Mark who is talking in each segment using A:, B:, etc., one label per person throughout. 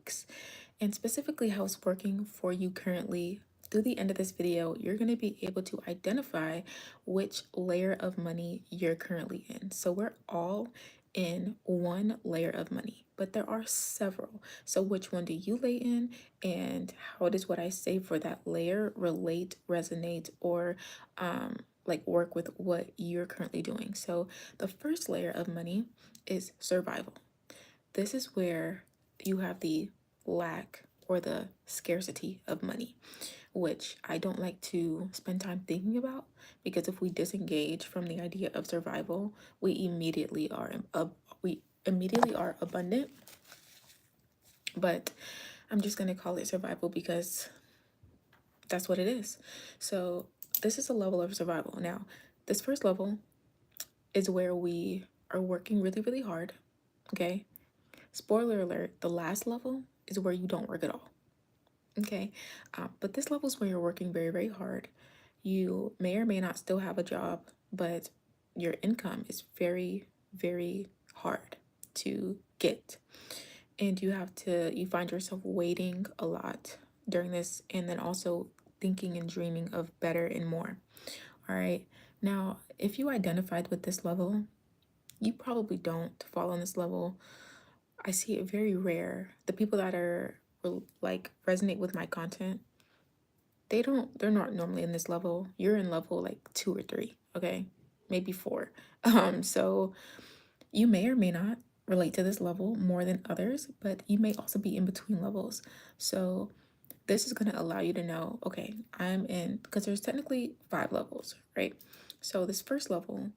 A: works, and specifically how it's working for you currently. Through the end of this video, you're going to be able to identify which layer of money you're currently in. So we're all in one layer of money, but there are several. So which one do you lay in, and how does what I say for that layer relate, resonate, or like work with what you're currently doing? So the first layer of money is survival. This is where you have the lack or the scarcity of money, which I don't like to spend time thinking about, because if we disengage from the idea of survival, we immediately are abundant. But I'm just going to call it survival because that's what it is. So this is a level of survival. Now, this first level is where we are working really, really hard. Okay. Spoiler alert, the last level is where you don't work at all. Okay. But this level is where you're working very, very hard. You may or may not still have a job, but your income is very, very hard to get. And you find yourself waiting a lot during this, and then also thinking and dreaming of better and more. All right. Now, if you identified with this level, you probably don't fall on this level. I see it very rare. The people that are like resonate with my content, they're not normally in this level. You're in level like 2 or 3, okay? Maybe 4. So you may or may not relate to this level more than others, but you may also be in between levels. So this is going to allow you to know, okay, I'm in, because there's technically 5 levels, right? So this first level,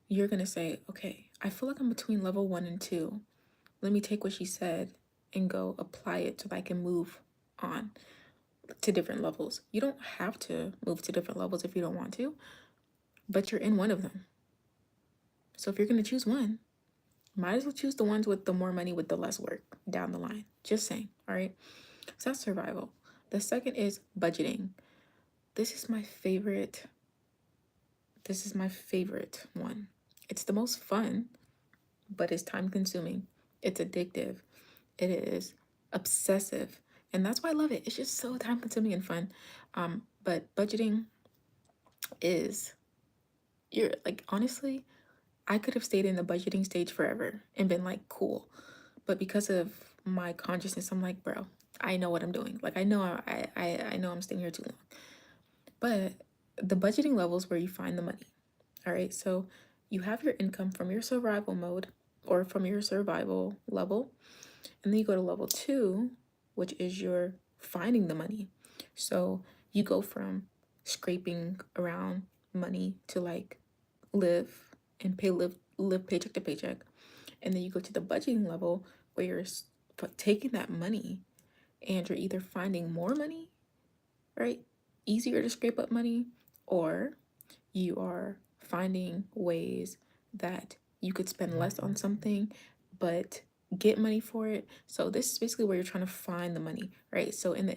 A: you're going to say, okay, I feel like I'm between level 1 and 2. Let me take what she said and go apply it so that I can move on to different levels. You don't have to move to different levels if you don't want to, but you're in one of them. So if you're going to choose one, might as well choose the ones with the more money with the less work down the line. Just saying. All right. So that's survival. The second is budgeting. This is my favorite. This is my favorite one. It's the most fun, but it's time consuming. It's addictive. It is obsessive. And that's why I love it. It's just so time consuming and fun. But budgeting is, you're like, honestly, I could have stayed in the budgeting stage forever and been like, cool. But because of my consciousness, I'm like, bro, I know what I'm doing. Like, I know I know I'm staying here too long. But the budgeting level is where you find the money. All right. So you have your income from your survival mode or from your survival level. And then you go to level 2, which is your finding the money. So you go from scraping around money to like live and live paycheck to paycheck. And then you go to the budgeting level where you're taking that money and you're either finding more money, right? Easier to scrape up money, or you are finding ways that you could spend less on something but get money for it. So this is basically where you're trying to find the money, right? So in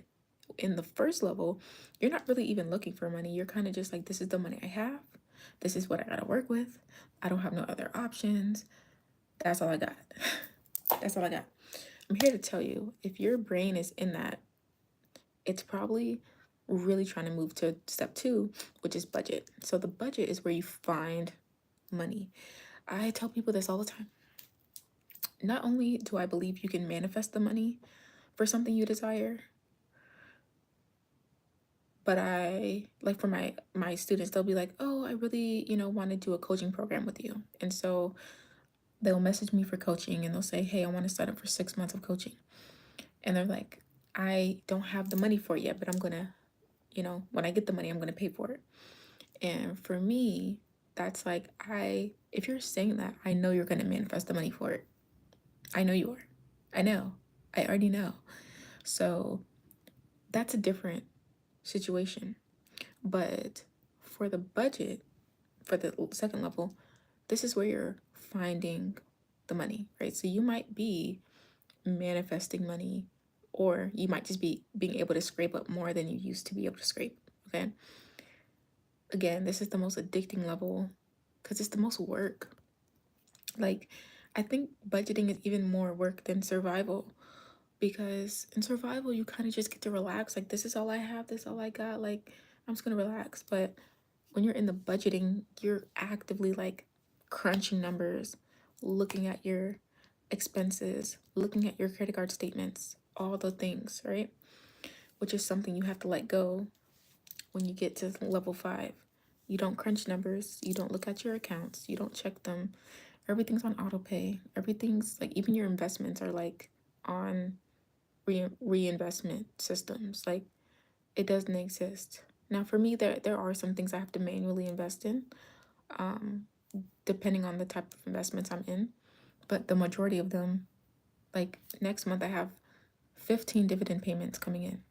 A: the first level, you're not really even looking for money. You're kind of just like, this is the money I have. This is what I gotta work with. I don't have no other options. That's all I got. That's all I got. I'm here to tell you, if your brain is in that, it's probably really trying to move to step 2, which is budget. So the budget is where you find money. I tell people this all the time. Not only do I believe you can manifest the money for something you desire, but I like for my students, they'll be like, oh, I really, want to do a coaching program with you. And so they'll message me for coaching and they'll say, hey, I want to sign up for 6 months of coaching. And they're like, I don't have the money for it yet, but I'm going to, when I get the money, I'm going to pay for it. And for me, that's like, if you're saying that, I know you're going to manifest the money for it. I know you are. I know. I already know. So that's a different situation. But for the budget, for the second level, this is where you're finding the money, right? So you might be manifesting money, or you might just be being able to scrape up more than you used to be able to scrape, okay? Again, this is the most addicting level because it's the most work. Like, I think budgeting is even more work than survival. because in survival, you kind of just get to relax. Like, this is all I have, this is all I got. Like, I'm just gonna relax. But when you're in the budgeting, you're actively like crunching numbers, looking at your expenses, looking at your credit card statements, all the things, right? Which is something you have to let go when you get to level 5. You don't crunch numbers, you don't look at your accounts, you don't check them. Everything's on auto pay. Everything's like, even your investments are like on reinvestment systems. Like, it doesn't exist. Now for me, there are some things I have to manually invest in, um, depending on the type of investments I'm in. But the majority of them, like next month, I have 15 dividend payments coming in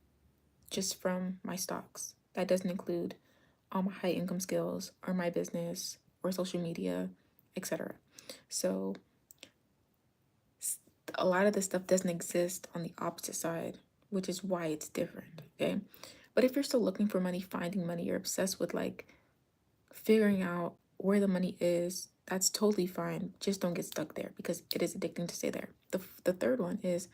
A: just from my stocks. That doesn't include all my high income skills or my business or social media, etc. So a lot of this stuff doesn't exist on the opposite side, which is why it's different. Okay. But if you're still looking for money, finding money, you're obsessed with like figuring out where the money is, that's totally fine. Just don't get stuck there because it is addicting to stay there. The third one is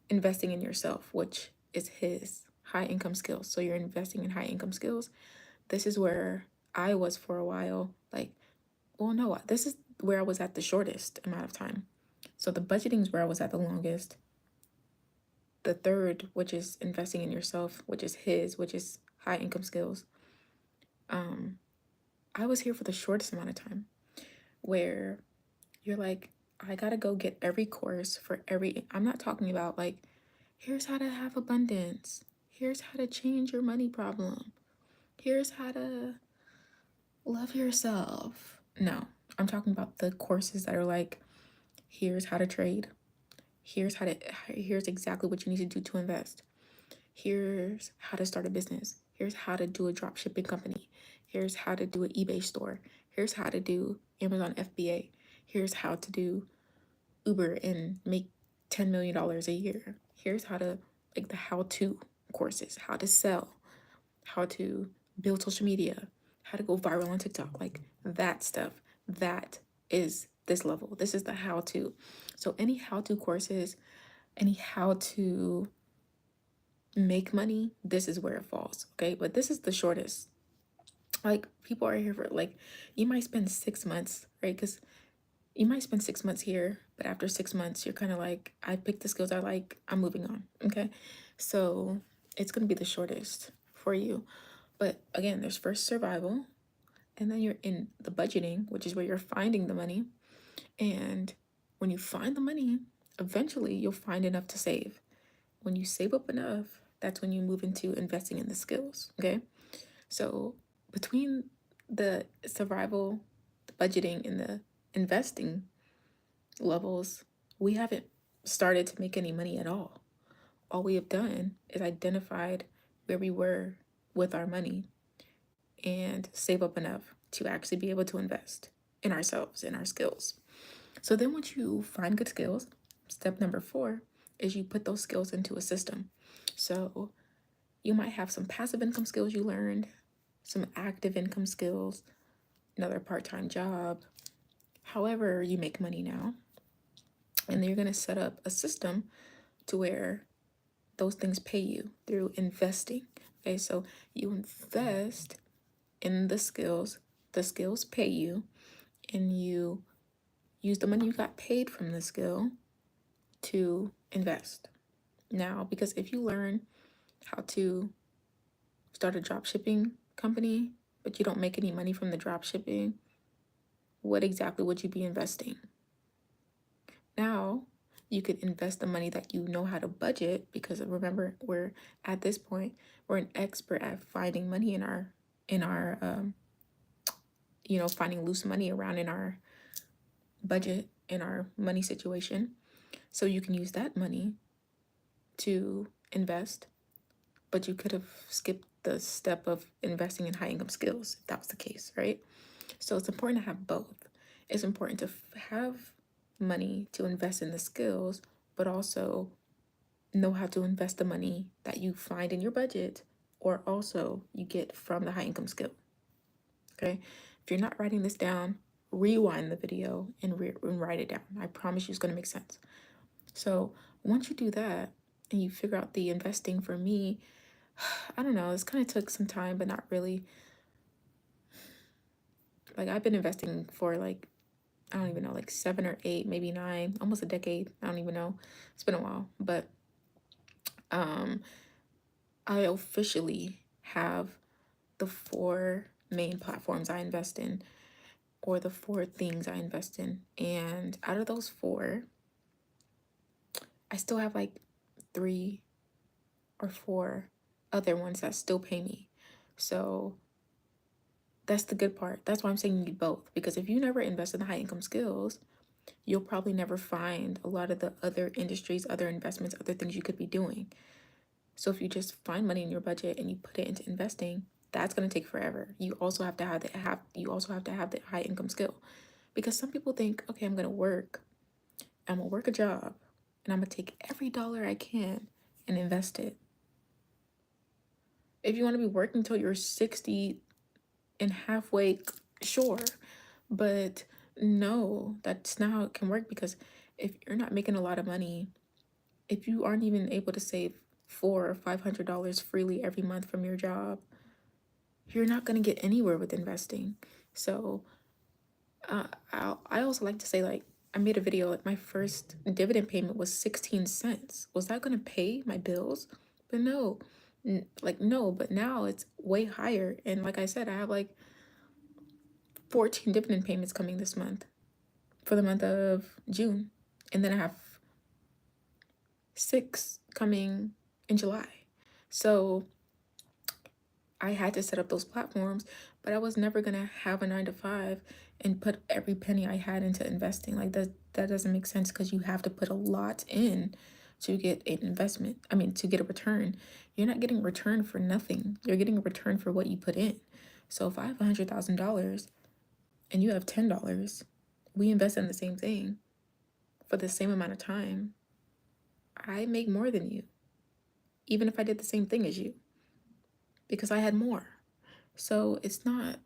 A: investing in yourself, which is his high income skills. So you're investing in high income skills. This is where I was for a while. Like, well, no, this is where I was at the shortest amount of time. So the budgeting is where I was at the longest. The third, which is investing in yourself, which is his, which is high income skills. I was here for the shortest amount of time, where you're like, I gotta go get every course for every, I'm not talking about like, here's how to have abundance. Here's how to change your money problem. Here's how to love yourself. No, I'm talking about the courses that are like, here's how to trade. Here's exactly what you need to do to invest. Here's how to start a business. Here's how to do a drop shipping company. Here's how to do an eBay store. Here's how to do Amazon FBA. Here's how to do Uber and make $10 million a year. Here's how to, like the how-to courses, how to sell, how to build social media, how to go viral on TikTok, like that stuff. That is this level. This is the how-to. So any how-to courses, any how to make money, this is where it falls. Okay. But this is the shortest. Like, people are here for like, you might spend 6 months, right? Because you might spend 6 months here, but after 6 months, you're kind of like, I picked the skills I like, I'm moving on. Okay. So it's going to be the shortest for you. But again, there's first survival, and then you're in the budgeting, which is where you're finding the money. And when you find the money, eventually you'll find enough to save. When you save up enough, that's when you move into investing in the skills. Okay. So between the survival, the budgeting, and the investing levels, we haven't started to make any money at all. All we have done is identified where we were with our money and save up enough to actually be able to invest in ourselves, in our skills. So then once you find good skills, step number 4 is you put those skills into a system. So you might have some passive income skills you learned, some active income skills, another part-time job, however you make money now. And then you're going to set up a system to where those things pay you through investing. Okay, so you invest in the skills pay you, and you use the money you got paid from the skill to invest. Now, because if you learn how to start a drop shipping company, but you don't make any money from the drop shipping, what exactly would you be investing? Now, you could invest the money that you know how to budget, because remember, we're at this point, we're an expert at finding money in our finding loose money around in our budget, in our money situation. So you can use that money to invest, but you could have skipped the step of investing in high income skills if that was the case, right? So it's important to have both. It's important to have money to invest in the skills, but also know how to invest the money that you find in your budget or also you get from the high income skill. Okay. If you're not writing this down, rewind the video and write it down. I promise you it's going to make sense. So Once you do that and you figure out the investing, for me, I don't know, it's kind of took some time, but not really. Like, I've been investing for like, I don't even know, like 7 or 8, maybe 9, almost a decade. I don't even know. It's been a while, but um, I officially have the 4 main platforms I invest in, or the 4 things I invest in. And out of those 4, I still have like 3 or 4 other ones that still pay me. So that's the good part. That's why I'm saying you need both. Because if you never invest in the high income skills, you'll probably never find a lot of the other industries, other investments, other things you could be doing. So if you just find money in your budget and you put it into investing, that's going to take forever. You also have to have the high income skill. Because some people think, okay, I'm gonna work a job, and I'm gonna take every dollar I can and invest it. If you want to be working till you're 60 and halfway, sure, but no, that's not how it can work. Because if you're not making a lot of money, if you aren't even able to save $400 or $500 freely every month from your job, you're not going to get anywhere with investing. So I also like to say, like, I made a video, like my first dividend payment was 16 cents. Was that going to pay my bills? But no, no, but now it's way higher. And like I said, I have like 14 dividend payments coming this month for the month of June. And then I have 6 coming in July. So I had to set up those platforms, but I was never going to have a 9 to 5 and put every penny I had into investing. Like, that doesn't make sense, because you have to put a lot in to get an investment. I mean, to get a return. You're not getting a return for nothing. You're getting a return for what you put in. So if I have $100,000 and you have $10, we invest in the same thing for the same amount of time. I make more than you, even if I did the same thing as you, because I had more. So it's not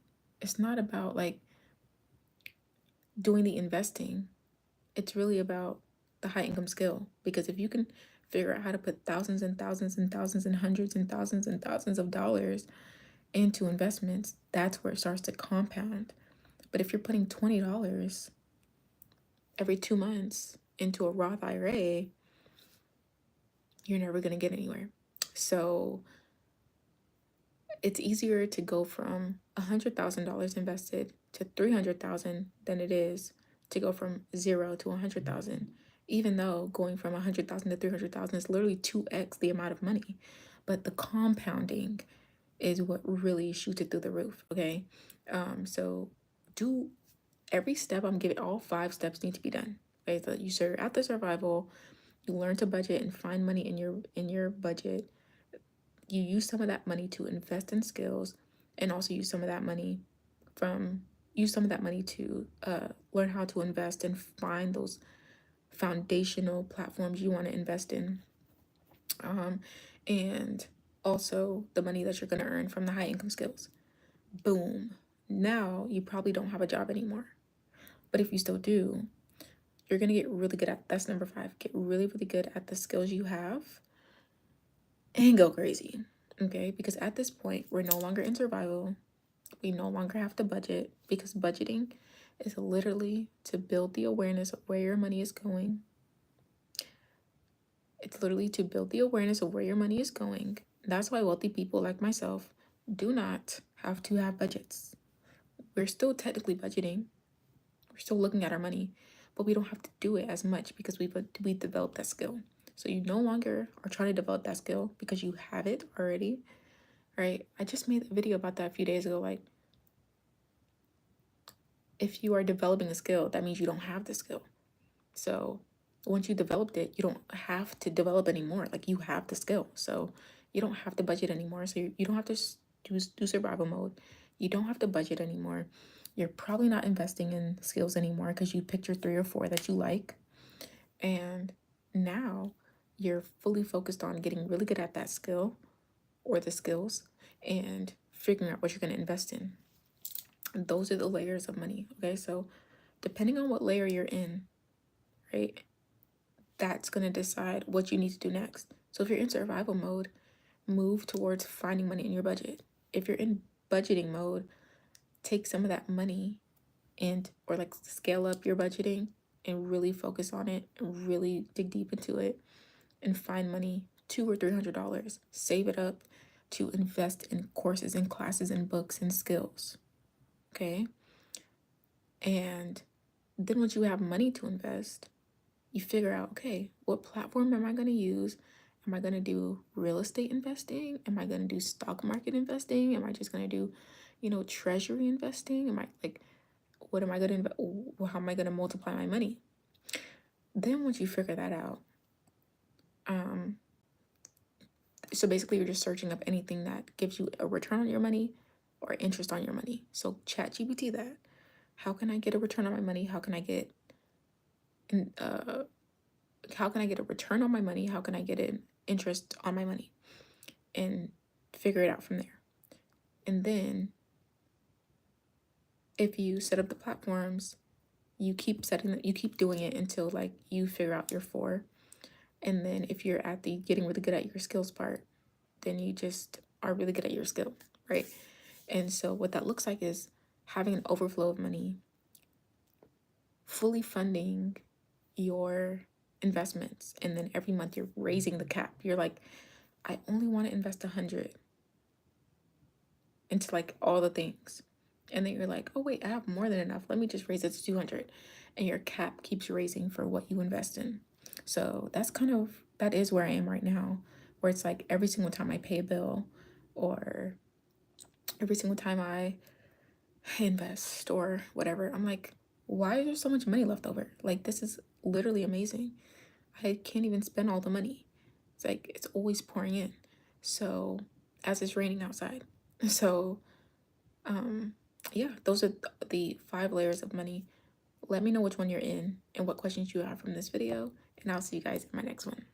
A: about like doing the investing. It's really about the high income skill. Because if you can figure out how to put thousands and thousands and thousands and hundreds and thousands of dollars into investments, that's where it starts to compound. But if you're putting $20 every 2 months into a Roth IRA, you're never going to get anywhere. So it's easier to go from $100,000 invested to $300,000 than it is to go from 0 to 100,000. Even though going from 100,000 to 300,000 is literally 2x the amount of money, but the compounding is what really shoots it through the roof. Okay, so do every step I'm giving. All 5 steps need to be done. Okay, so you serve at the survival. You learn to budget and find money in your budget. You use some of that money to invest in skills, and also use some of that money to learn how to invest and find those foundational platforms you want to invest in, and also the money that you're going to earn from the high income skills. Boom. Now you probably don't have a job anymore, but if you still do, you're going to get really good at, that's number 5, get really, really good at the skills you have and go crazy. Okay, because at this point, we're no longer in survival. We no longer have to budget, because budgeting is literally to build the awareness of where your money is going. It's literally to build the awareness of where your money is going. That's why wealthy people like myself do not have to have budgets. We're still technically budgeting. We're still looking at our money, but we don't have to do it as much because we've developed that skill. So you no longer are trying to develop that skill because you have it already, right? I just made a video about that a few days ago. Like, if you are developing a skill, that means you don't have the skill. So once you developed it, you don't have to develop anymore. Like, you have the skill. So you don't have to budget anymore. So you don't have to do survival mode. You don't have to budget anymore. You're probably not investing in skills anymore because you picked your 3 or 4 that you like. And now you're fully focused on getting really good at that skill or the skills and figuring out what you're going to invest in. Those are the layers of money. Okay, so depending on what layer you're in, right, that's going to decide what you need to do next. So if you're in survival mode, move towards finding money in your budget. If you're in budgeting mode, take some of that money and or like scale up your budgeting and really focus on it and really dig deep into it and find money, $200 or $300. Save it up to invest in courses and classes and books and skills. Okay. And then once you have money to invest, you figure out, okay, what platform am I going to use? Am I going to do real estate investing? Am I going to do stock market investing? Am I just going to do, treasury investing? Am I like, what am I going to invest? How am I going to multiply my money? Then once you figure that out, so basically you're just searching up anything that gives you a return on your money or interest on your money. So ChatGPT that. How can I get a return on my money? How can I get a return on my money? How can I get an interest on my money? And figure it out from there. And then if you set up the platforms, you keep doing it until like you figure out your four. And then if you're at the getting really good at your skills part, then you just are really good at your skill, right? And so what that looks like is having an overflow of money, fully funding your investments, and then every month you're raising the cap. You're like, I only want to invest 100 into like all the things. And then you're like, oh wait, I have more than enough. Let me just raise it to 200. And your cap keeps raising for what you invest in. So that is where I am right now, where it's like every single time I pay a bill or every single time I invest or whatever, I'm like, why is there so much money left over? Like, this is literally amazing. I can't even spend all the money. It's like, it's always pouring in. So as it's raining outside. So, yeah, those are the 5 layers of money. Let me know which one you're in and what questions you have from this video, and I'll see you guys in my next one.